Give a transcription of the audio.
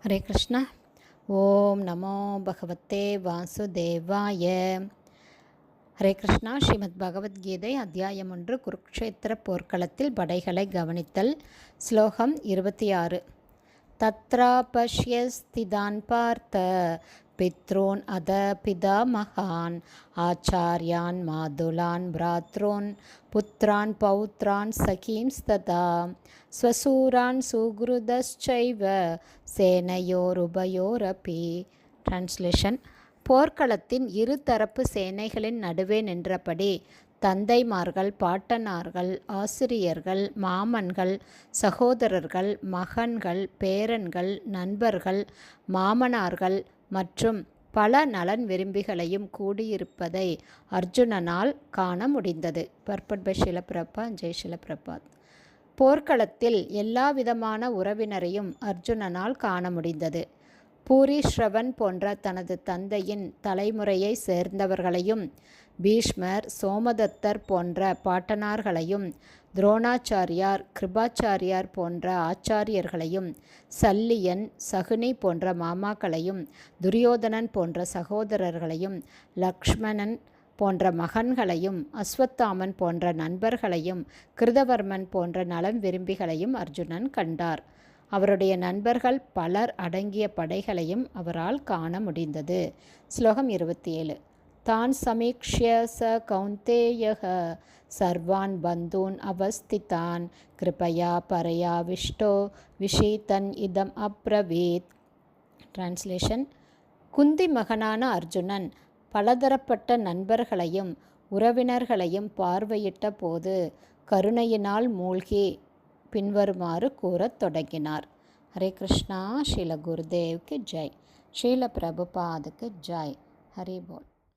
हरे कृष्ण। ओम नमो भगवते वासुदेवाय. ஹரே கிருஷ்ணா. ஸ்ரீமத் பகவத்கீதை அத்தியாயம் 1 குருக்ஷேத்திர போர்க்களத்தில் படைகளை கவனித்தல். ஸ்லோகம் 26. தத்ரா பஷ்யஸ்திதான் பார்த்த பித்ரோன் அத பிதாமகான் ஆச்சார்யான் மாதுலான் பிராத்ரோன் புத்ரான் பௌத்ரான் சகீம்ஸ்ததா ஸ்வசூரான் சுக்ருதஸ்சைவ சேனையோருபயோரபி. டிரான்ஸ்லேஷன். போர்க்களத்தின் இருதரப்பு சேனைகளின் நடுவே நின்றபடி தந்தைமார்கள், பாட்டனார்கள், ஆசிரியர்கள், மாமன்கள், சகோதரர்கள், மகன்கள், பேரன்கள், நண்பர்கள், மாமனார்கள் மற்றும் பல நலன் விரும்பிகளையும் கூடியிருப்பதை அர்ஜுனனால் காண முடிந்தது. பர்பட் பை ஷில பிரபாத். ஜெய் ஷில பிரபாத். போர்க்களத்தில் எல்லா விதமான உறவினரையும் அர்ஜுனனால் காண முடிந்தது. பூரி ஸ்ரவன் போன்ற தனது தந்தையின் தலைமுறையை சேர்ந்தவர்களையும், பீஷ்மர், சோமதத்தர் போன்ற பாட்டனார்களையும், துரோணாச்சாரியார், கிருபாச்சாரியார் போன்ற ஆச்சாரியர்களையும், சல்லியன், சகுனி போன்ற மாமாக்களையும், துரியோதனன் போன்ற சகோதரர்களையும், லக்ஷ்மணன் போன்ற மகன்களையும், அஸ்வத்தாமன் போன்ற நண்பர்களையும், கிருதவர்மன் போன்ற நலம் விரும்பிகளையும் அர்ஜுனன் கண்டார். அவருடைய நண்பர்கள் பலர் அடங்கிய படைகளையும் அவரால் காண முடிந்தது. ஸ்லோகம் 27. தான் சமீக்ஷ்ய ச கௌந்தேயக சர்வான் பந்தூன் அவஸ்திதான் கிருபயா பரயா விஷ்டோ விஷீதன் இதம் அப்ரவீத். டிரான்ஸ்லேஷன். குந்தி மகனான அர்ஜுனன் பலதரப்பட்ட நண்பர்களையும் உறவினர்களையும் பார்வையிட்ட போது கருணையினால் மூழ்கி பின்வருமாறு கூறத் தொடங்கினார். ஹரே கிருஷ்ணா. ஸ்ரீல குருதேவ்க்கு ஜெய். ஸ்ரீல பிரபுபாதுக்கு ஜெய். ஹரி போல்.